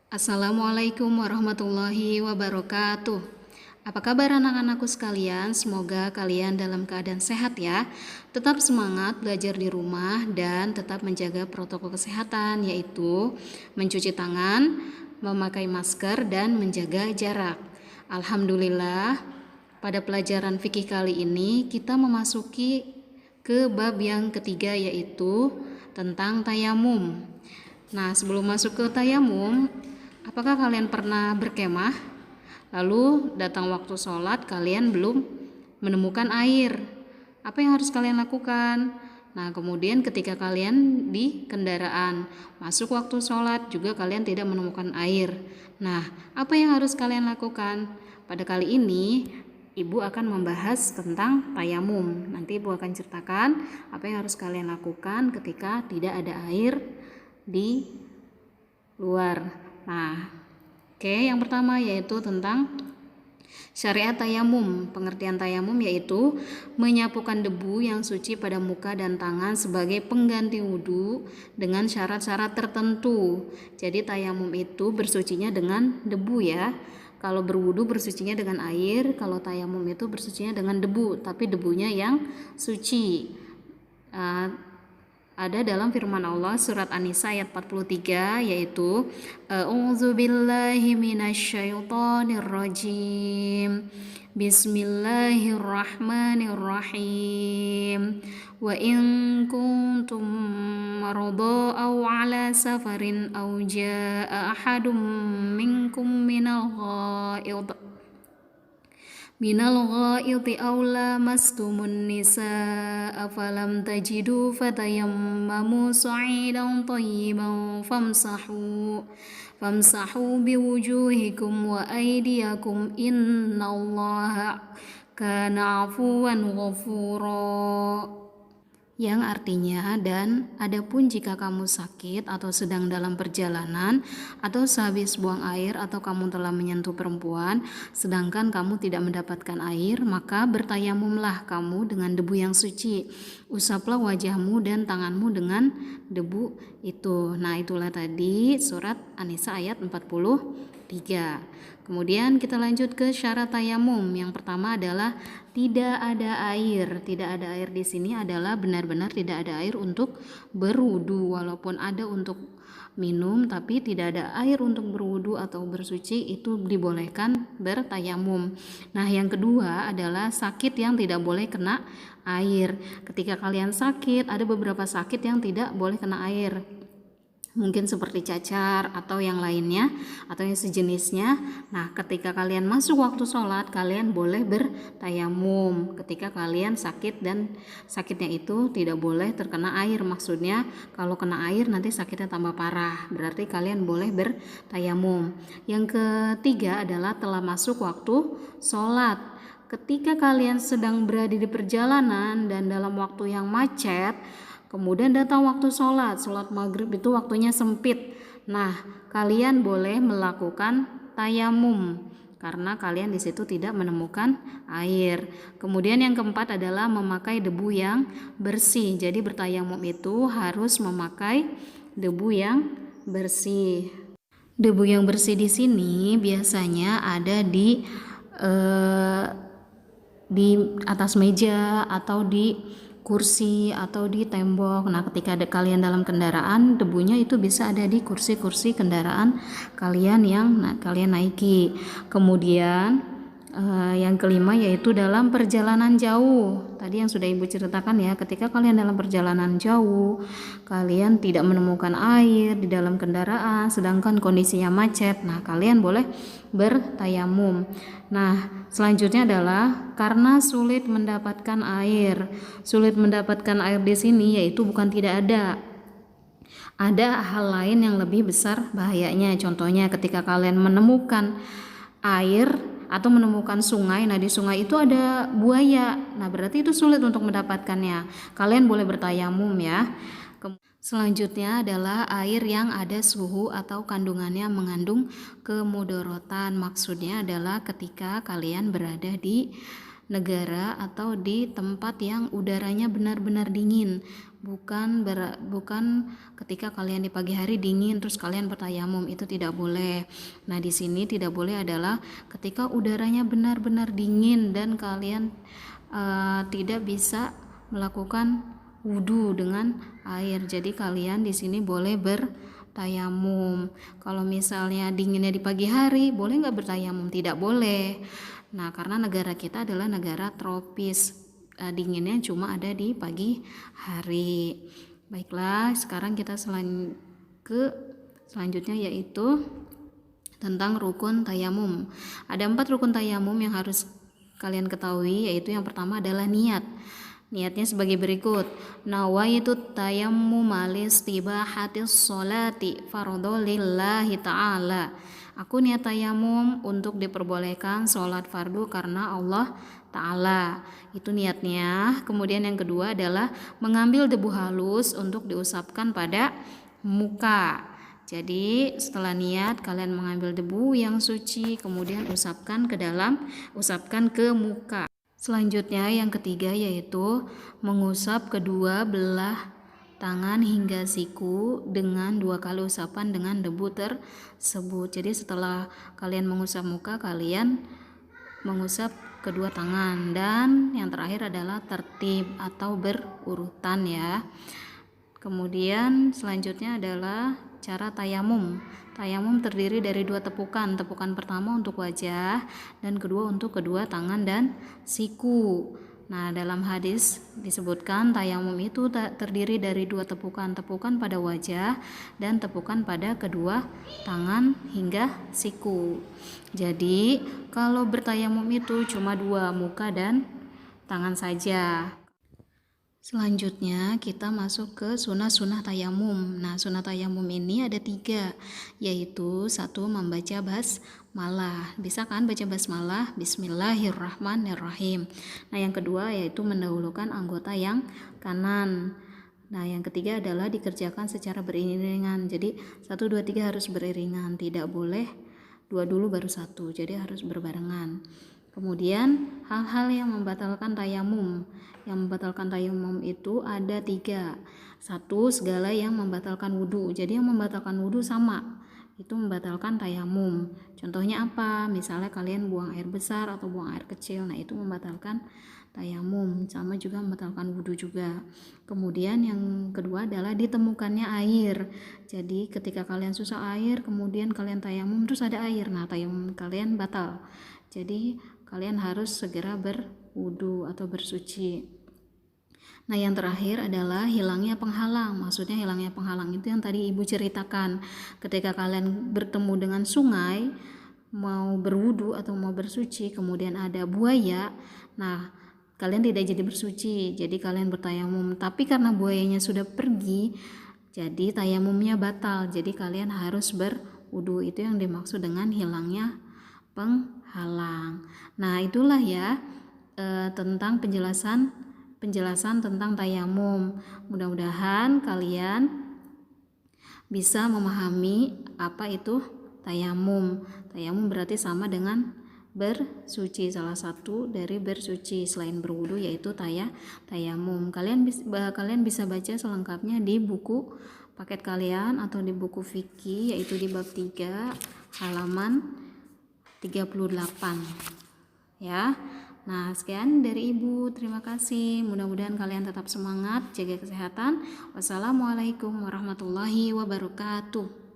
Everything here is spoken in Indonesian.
Assalamualaikum warahmatullahi wabarakatuh. Apa kabar anak-anakku sekalian? Semoga kalian dalam keadaan sehat ya. Tetap semangat belajar di rumah dan tetap menjaga protokol kesehatan, yaitu mencuci tangan, memakai masker, dan menjaga jarak. Alhamdulillah, pada pelajaran fikih kali ini kita memasuki ke bab yang ketiga, yaitu tentang tayamum. Nah, sebelum masuk ke tayamum, apakah kalian pernah berkemah? Lalu datang waktu sholat, kalian belum menemukan air. Apa yang harus kalian lakukan? Nah, kemudian ketika kalian di kendaraan, masuk waktu sholat juga kalian tidak menemukan air. Nah, apa yang harus kalian lakukan? Pada kali ini, Ibu akan membahas tentang tayamum. Nanti Ibu akan ceritakan apa yang harus kalian lakukan ketika tidak ada air di luar. Nah, yang pertama yaitu tentang syariat tayamum. Pengertian tayamum yaitu menyapukan debu yang suci pada muka dan tangan sebagai pengganti wudhu dengan syarat-syarat tertentu. Jadi tayamum itu bersucinya dengan debu ya. Kalau berwudhu bersucinya dengan air, kalau tayamum itu bersucinya dengan debu, tapi debunya yang suci. Ada dalam firman Allah surat An-Nisa ayat 43, yaitu A'udzubillahi minasyaitonir rajim. Bismillahirrahmanirrahim. Wa in kuntum marada aw ala safarin aw jaa ahadum minkum minal ghaiti aw lamastumun nisaa falam tajidu fatayammamu sa'idan thayyiban famsahu biwujuhikum wa aydiyakum innallaha kana 'afuwan ghafura. Yang artinya, dan adapun jika kamu sakit atau sedang dalam perjalanan atau sehabis buang air atau kamu telah menyentuh perempuan sedangkan kamu tidak mendapatkan air, maka bertayamumlah kamu dengan debu yang suci. Usaplah wajahmu dan tanganmu dengan debu itu. Nah, itulah tadi surat An-Nisa ayat 43. Kemudian kita lanjut ke syarat tayamum. Yang pertama adalah tidak ada air. Tidak ada air di sini adalah benar-benar tidak ada air untuk berwudu. Walaupun ada untuk minum, tapi tidak ada air untuk berwudu atau bersuci, itu dibolehkan bertayamum. Nah, yang kedua adalah sakit yang tidak boleh kena air. Ketika kalian sakit, ada beberapa sakit yang tidak boleh kena air. Mungkin seperti cacar atau yang lainnya atau yang sejenisnya. Nah, ketika kalian masuk waktu sholat, kalian boleh bertayamum ketika kalian sakit dan sakitnya itu tidak boleh terkena air. Maksudnya kalau kena air nanti sakitnya tambah parah, berarti kalian boleh bertayamum. Yang ketiga adalah telah masuk waktu sholat. Ketika kalian sedang berada di perjalanan dan dalam waktu yang macet, kemudian datang waktu sholat maghrib itu waktunya sempit. Nah, kalian boleh melakukan tayamum karena kalian di situ tidak menemukan air. Kemudian yang keempat adalah memakai debu yang bersih. Jadi bertayamum itu harus memakai debu yang bersih. Debu yang bersih di sini biasanya ada di atas meja atau di kursi atau di tembok. Nah, ketika ada kalian dalam kendaraan, debunya itu bisa ada di kursi-kursi kendaraan kalian yang kalian naiki. Kemudian yang kelima yaitu dalam perjalanan jauh. Tadi yang sudah Ibu ceritakan ya, ketika kalian dalam perjalanan jauh, kalian tidak menemukan air di dalam kendaraan sedangkan kondisinya macet. Nah, kalian boleh bertayamum. Nah, selanjutnya adalah karena sulit mendapatkan air. Sulit mendapatkan air di sini yaitu bukan tidak ada. Ada hal lain yang lebih besar bahayanya. Contohnya ketika kalian menemukan air atau menemukan sungai, nah di sungai itu ada buaya. Nah, berarti itu sulit untuk mendapatkannya. Kalian boleh bertayamum ya. Selanjutnya adalah air yang ada suhu atau kandungannya mengandung kemudorotan. Maksudnya adalah ketika kalian berada di negara atau di tempat yang udaranya benar-benar dingin. bukan ketika kalian di pagi hari dingin terus kalian bertayamum, itu tidak boleh. Nah, di sini tidak boleh adalah ketika udaranya benar-benar dingin dan kalian tidak bisa melakukan wudhu dengan air. Jadi kalian di sini boleh bertayamum. Kalau misalnya dinginnya di pagi hari, boleh nggak bertayamum? Tidak boleh. Nah, karena negara kita adalah negara tropis, dinginnya cuma ada di pagi hari. Baiklah, sekarang kita selanjutnya yaitu tentang rukun tayamum. Ada 4 rukun tayamum yang harus kalian ketahui, yaitu yang pertama adalah niat. Niatnya sebagai berikut: nawaitu tayammum listibahatis sholati fardhu lillahi ta'ala. Aku niat tayamum untuk diperbolehkan sholat fardu karena Allah Ta'ala. Itu niatnya. Kemudian yang kedua adalah mengambil debu halus untuk diusapkan pada muka. Jadi setelah niat kalian mengambil debu yang suci, kemudian usapkan ke muka. Selanjutnya yang ketiga yaitu mengusap kedua belah tangan hingga siku dengan 2 kali usapan dengan debu tersebut. Jadi setelah kalian mengusap muka, kalian mengusap kedua tangan, dan yang terakhir adalah tertib atau berurutan ya. Kemudian selanjutnya adalah cara tayamum. Tayamum terdiri dari 2 tepukan. Tepukan pertama untuk wajah dan kedua untuk kedua tangan dan siku. Nah, dalam hadis disebutkan tayamum itu terdiri dari 2 tepukan, tepukan pada wajah dan tepukan pada kedua tangan hingga siku. Jadi, kalau bertayamum itu cuma 2, muka dan tangan saja. Selanjutnya kita masuk ke sunah-sunah tayamum. Nah, sunah tayamum ini ada 3, yaitu 1 membaca basmalah. Bisa kan baca basmalah? Bismillahirrahmanirrahim. Nah, yang kedua yaitu mendahulukan anggota yang kanan. Nah, yang ketiga adalah dikerjakan secara beriringan. Jadi 1, 2, 3 harus beriringan, tidak boleh 2 dulu baru 1. Jadi harus berbarengan. Kemudian hal-hal yang membatalkan tayamum. Yang membatalkan tayamum itu ada 3. 1, segala yang membatalkan wudhu. Jadi yang membatalkan wudhu sama, itu membatalkan tayamum. Contohnya apa? Misalnya kalian buang air besar atau buang air kecil, nah itu membatalkan tayamum. Sama juga membatalkan wudhu juga. Kemudian yang kedua adalah ditemukannya air. Jadi ketika kalian susah air, kemudian kalian tayamum terus ada air, nah tayamum kalian batal. Jadi kalian harus segera berwudu atau bersuci. Nah, yang terakhir adalah hilangnya penghalang. Maksudnya hilangnya penghalang itu yang tadi Ibu ceritakan. Ketika kalian bertemu dengan sungai, mau berwudu atau mau bersuci, kemudian ada buaya, nah kalian tidak jadi bersuci, jadi kalian bertayamum. Tapi karena buayanya sudah pergi, jadi tayamumnya batal. Jadi kalian harus berwudu. Itu yang dimaksud dengan hilangnya penghalang. Nah, itulah ya tentang penjelasan tentang tayamum. Mudah-mudahan kalian bisa memahami apa itu tayamum. Tayamum berarti sama dengan bersuci, salah satu dari bersuci selain berwudu yaitu tayamum. Kalian bisa baca selengkapnya di buku paket kalian atau di buku fikih, yaitu di bab 3 halaman 38 ya. Nah, sekian dari Ibu, terima kasih. Mudah-mudahan kalian tetap semangat, jaga kesehatan. Wassalamualaikum warahmatullahi wabarakatuh.